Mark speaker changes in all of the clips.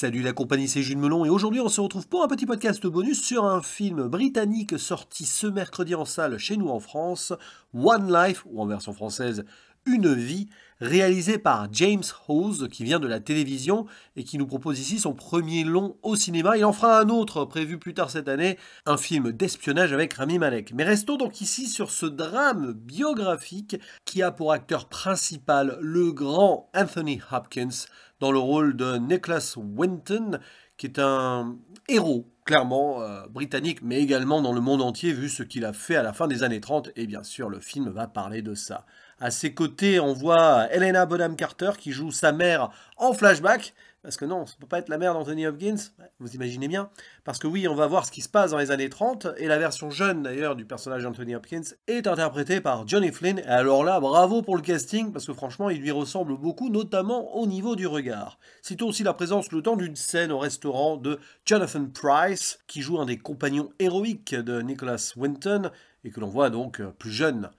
Speaker 1: Salut la compagnie, c'est Jules Melon et aujourd'hui on se retrouve pour un petit podcast bonus sur un film britannique sorti ce mercredi en salle chez nous en France, One Life, ou en version française, Une vie, réalisé par James Hawes qui vient de la télévision et qui nous propose ici son premier long au cinéma. Il en fera un autre prévu plus tard cette année, un film d'espionnage avec Rami Malek. Mais restons donc ici sur ce drame biographique qui a pour acteur principal le grand Anthony Hopkins, dans le rôle de Nicholas Winton, qui est un héros, clairement, britannique, mais également dans le monde entier, vu ce qu'il a fait à la fin des années 30, et bien sûr, le film va parler de ça. À ses côtés, on voit Helena Bonham Carter, qui joue sa mère en flashback, parce que non, ça ne peut pas être la mère d'Anthony Hopkins, vous imaginez bien. Parce que oui, on va voir ce qui se passe dans les années 30, et la version jeune d'ailleurs du personnage d'Anthony Hopkins est interprétée par Johnny Flynn. Et alors là, bravo pour le casting, parce que franchement, il lui ressemble beaucoup, notamment au niveau du regard. Citons aussi la présence le temps d'une scène au restaurant de Jonathan Pryce, qui joue un des compagnons héroïques de Nicholas Winton, et que l'on voit donc plus jeune.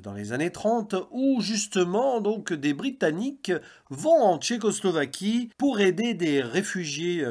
Speaker 1: Dans les années 30, où justement donc des Britanniques vont en Tchécoslovaquie pour aider des réfugiés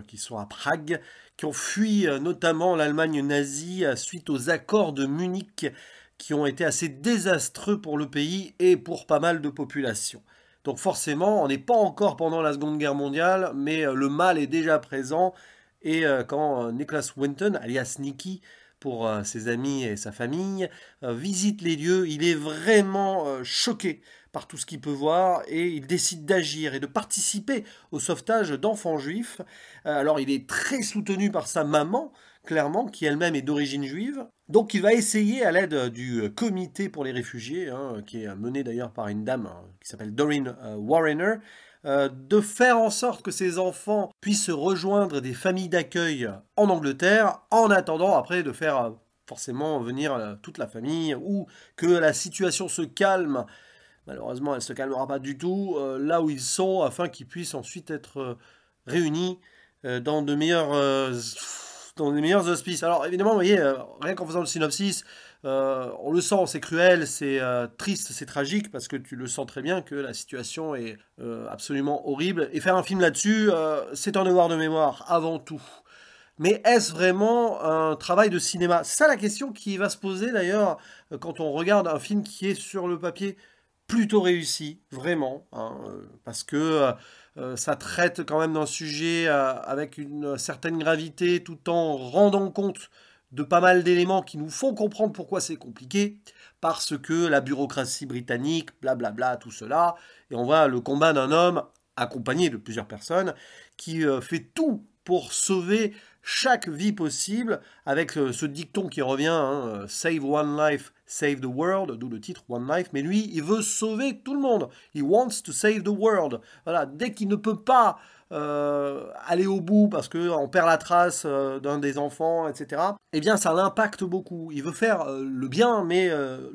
Speaker 1: qui sont à Prague, qui ont fui notamment l'Allemagne nazie suite aux accords de Munich, qui ont été assez désastreux pour le pays et pour pas mal de populations. Donc forcément, on n'est pas encore pendant la Seconde Guerre mondiale, mais le mal est déjà présent, et quand Nicholas Winton, alias Nicky, pour ses amis et sa famille, visite les lieux, il est vraiment choqué par tout ce qu'il peut voir et il décide d'agir et de participer au sauvetage d'enfants juifs. Alors il est très soutenu par sa maman, clairement, qui elle-même est d'origine juive. Donc il va essayer, à l'aide du comité pour les réfugiés, qui est mené d'ailleurs par une dame qui s'appelle Doreen Warrener, de faire en sorte que ces enfants puissent rejoindre des familles d'accueil en Angleterre, en attendant après de faire forcément venir toute la famille, ou que la situation se calme. Malheureusement, elle ne se calmera pas du tout là où ils sont, afin qu'ils puissent ensuite être réunis dans de meilleurs auspices. Alors évidemment, vous voyez, rien qu'en faisant le synopsis, on le sent, c'est cruel, c'est triste, c'est tragique, parce que tu le sens très bien que la situation est absolument horrible. Et faire un film là-dessus, c'est un devoir de mémoire, avant tout. Mais est-ce vraiment un travail de cinéma? C'est ça la question qui va se poser d'ailleurs quand on regarde un film qui est sur le papier plutôt réussi, vraiment, parce que ça traite quand même d'un sujet avec une certaine gravité, tout en rendant compte de pas mal d'éléments qui nous font comprendre pourquoi c'est compliqué, parce que la bureaucratie britannique, blablabla, tout cela, et on voit le combat d'un homme accompagné de plusieurs personnes qui fait tout pour sauver chaque vie possible, avec ce dicton qui revient, Save one life, save the world, d'où le titre One Life, mais lui, il veut sauver tout le monde. He wants to save the world. Voilà, dès qu'il ne peut pas aller au bout parce qu'on perd la trace d'un des enfants, etc., eh bien ça l'impacte beaucoup. Il veut faire le bien, mais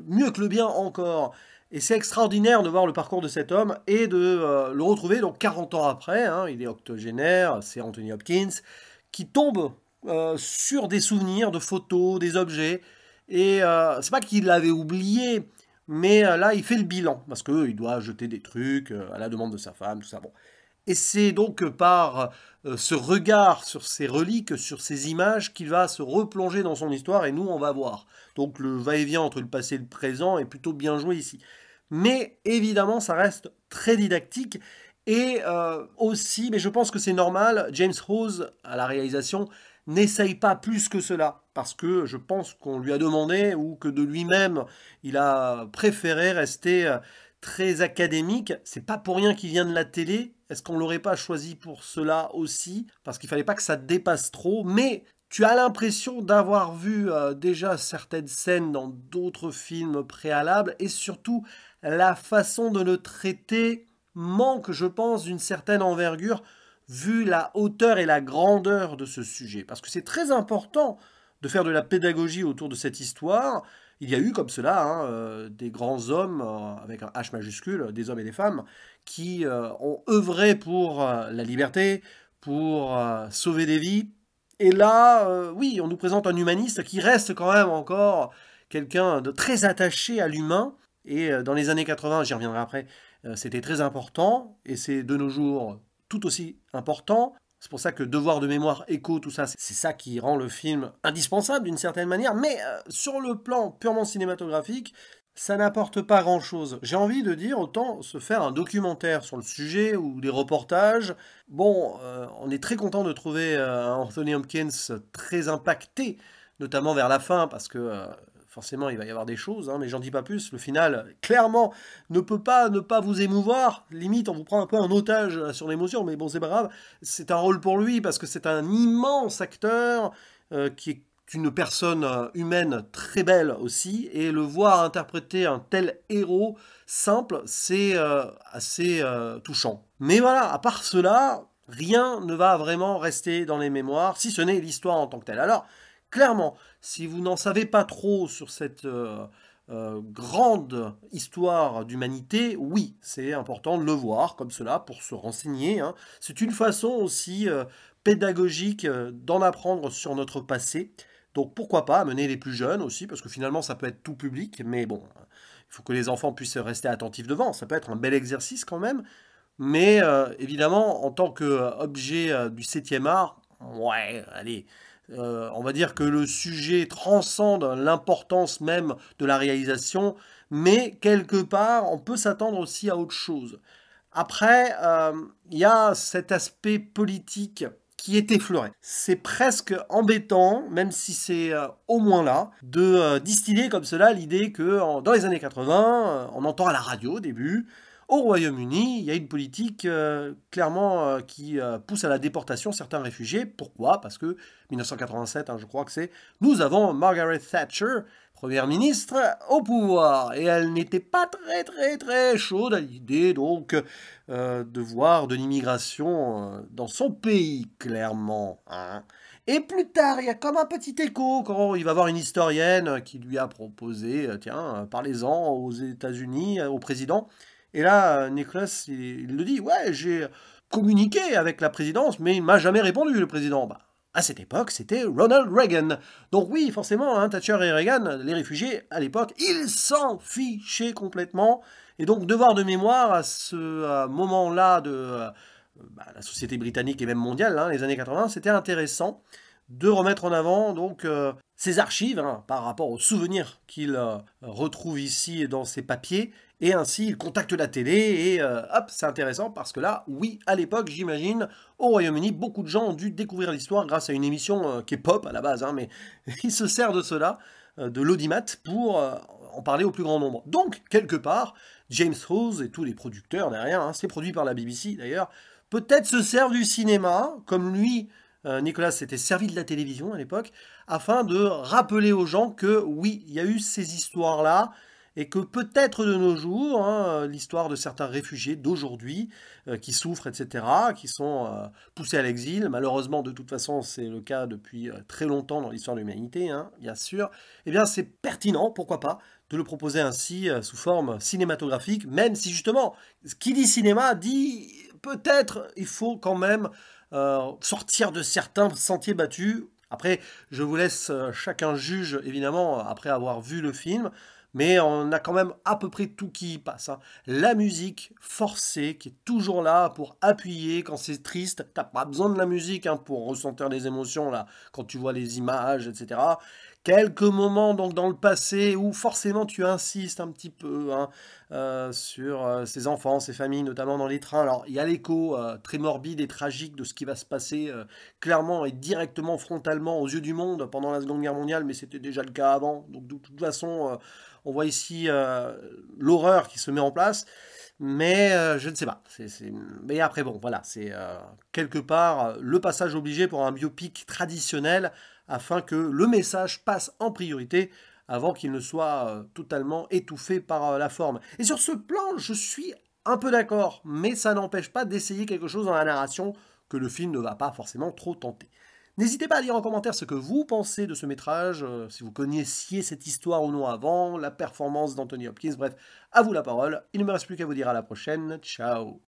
Speaker 1: mieux que le bien encore. Et c'est extraordinaire de voir le parcours de cet homme et de le retrouver donc 40 ans après, il est octogénaire, c'est Anthony Hopkins, qui tombe sur des souvenirs, de photos, des objets, et c'est pas qu'il l'avait oublié, mais là il fait le bilan, parce qu'il doit jeter des trucs à la demande de sa femme, tout ça, bon. Et c'est donc par ce regard sur ces reliques, sur ces images, qu'il va se replonger dans son histoire, et nous, on va voir. Donc le va-et-vient entre le passé et le présent est plutôt bien joué ici. Mais évidemment, ça reste très didactique, et aussi, mais je pense que c'est normal, James Hawes, à la réalisation, n'essaye pas plus que cela, parce que je pense qu'on lui a demandé, ou que de lui-même, il a préféré rester très académique. C'est pas pour rien qu'il vient de la télé. Est-ce qu'on l'aurait pas choisi pour cela aussi? Parce qu'il fallait pas que ça dépasse trop, mais tu as l'impression d'avoir vu déjà certaines scènes dans d'autres films préalables, et surtout la façon de le traiter manque, je pense, d'une certaine envergure, vu la hauteur et la grandeur de ce sujet. Parce que c'est très important de faire de la pédagogie autour de cette histoire. Il y a eu comme cela des grands hommes, avec un H majuscule, des hommes et des femmes, qui ont œuvré pour la liberté, pour sauver des vies. Et là, oui, on nous présente un humaniste qui reste quand même encore quelqu'un de très attaché à l'humain. Et dans les années 80, j'y reviendrai après, c'était très important, et c'est de nos jours tout aussi important. C'est pour ça que devoir de mémoire, écho, tout ça, c'est ça qui rend le film indispensable d'une certaine manière. Mais sur le plan purement cinématographique, ça n'apporte pas grand-chose. J'ai envie de dire, autant se faire un documentaire sur le sujet ou des reportages. Bon, on est très content de trouver un Anthony Hopkins très impacté, notamment vers la fin, parce que forcément il va y avoir des choses, hein, mais j'en dis pas plus. Le final, clairement, ne peut pas ne pas vous émouvoir. Limite, on vous prend un peu en otage sur l'émotion, mais bon, c'est pas grave. C'est un rôle pour lui, parce que c'est un immense acteur qui est une personne humaine très belle aussi, et le voir interpréter un tel héros simple, c'est assez touchant. Mais voilà, à part cela, rien ne va vraiment rester dans les mémoires, si ce n'est l'histoire en tant que telle. Alors, clairement, si vous n'en savez pas trop sur cette grande histoire d'humanité, oui, c'est important de le voir comme cela pour se renseigner, hein. C'est une façon aussi pédagogique d'en apprendre sur notre passé. Donc pourquoi pas amener les plus jeunes aussi, parce que finalement ça peut être tout public, mais bon, il faut que les enfants puissent rester attentifs devant. Ça peut être un bel exercice quand même, mais évidemment, en tant qu'objet du 7e art, ouais, allez, on va dire que le sujet transcende l'importance même de la réalisation, mais quelque part, on peut s'attendre aussi à autre chose. Après, il y a cet aspect politique qui est effleuré. C'est presque embêtant, même si c'est au moins là, de distiller comme cela l'idée que dans les années 80, on entend à la radio au début, au Royaume-Uni, il y a une politique clairement qui pousse à la déportation certains réfugiés. Pourquoi? Parce que 1987, hein, je crois que c'est, nous avons Margaret Thatcher, première ministre, au pouvoir. Et elle n'était pas très chaude à l'idée donc de voir de l'immigration dans son pays, clairement, hein. Et plus tard, il y a comme un petit écho quand il va voir une historienne qui lui a proposé, tiens, parlez-en aux États-Unis, au président. Et là, Nicholas, il le dit, ouais, j'ai communiqué avec la présidence, mais il m'a jamais répondu, le président. Bah, à cette époque, c'était Ronald Reagan. Donc oui, forcément, hein, Thatcher et Reagan, les réfugiés, à l'époque, ils s'en fichaient complètement. Et donc, devoir de mémoire à ce moment-là de la société britannique et même mondiale, hein, les années 80, c'était intéressant de remettre en avant donc ces archives, hein, par rapport aux souvenirs qu'il retrouve ici dans ses papiers, et ainsi il contacte la télé, et hop, c'est intéressant parce que là, oui, à l'époque, j'imagine, au Royaume-Uni, beaucoup de gens ont dû découvrir l'histoire grâce à une émission qui est pop à la base, hein, mais il se sert de cela, de l'audimat, pour en parler au plus grand nombre. Donc, quelque part, James Hawes et tous les producteurs derrière, hein, c'est produit par la BBC d'ailleurs, peut-être se servent du cinéma, comme lui, Nicolas s'était servi de la télévision à l'époque, afin de rappeler aux gens que oui, il y a eu ces histoires-là, et que peut-être de nos jours, hein, l'histoire de certains réfugiés d'aujourd'hui, qui souffrent, etc., qui sont poussés à l'exil, malheureusement de toute façon c'est le cas depuis très longtemps dans l'histoire de l'humanité, hein, bien sûr, eh bien c'est pertinent, pourquoi pas, de le proposer ainsi sous forme cinématographique, même si justement, ce qui dit cinéma dit peut-être il faut quand même sortir de certains sentiers battus. Après, je vous laisse chacun juge, évidemment, après avoir vu le film, mais on a quand même à peu près tout qui y passe, hein. La musique forcée, qui est toujours là pour appuyer quand c'est triste. T'as pas besoin de la musique, hein, pour ressentir les émotions, là, quand tu vois les images, etc. Quelques moments donc dans le passé où forcément tu insistes un petit peu, hein, sur ces enfants, ces familles, notamment dans les trains. Alors il y a l'écho très morbide et tragique de ce qui va se passer clairement et directement, frontalement aux yeux du monde pendant la Seconde Guerre mondiale, mais c'était déjà le cas avant. Donc de toute façon, on voit ici l'horreur qui se met en place. Mais je ne sais pas. Mais après, bon, voilà, c'est quelque part le passage obligé pour un biopic traditionnel afin que le message passe en priorité avant qu'il ne soit totalement étouffé par la forme. Et sur ce plan, je suis un peu d'accord, mais ça n'empêche pas d'essayer quelque chose dans la narration que le film ne va pas forcément trop tenter. N'hésitez pas à dire en commentaire ce que vous pensez de ce métrage, si vous connaissiez cette histoire ou non avant, la performance d'Anthony Hopkins, bref, à vous la parole. Il ne me reste plus qu'à vous dire à la prochaine, ciao.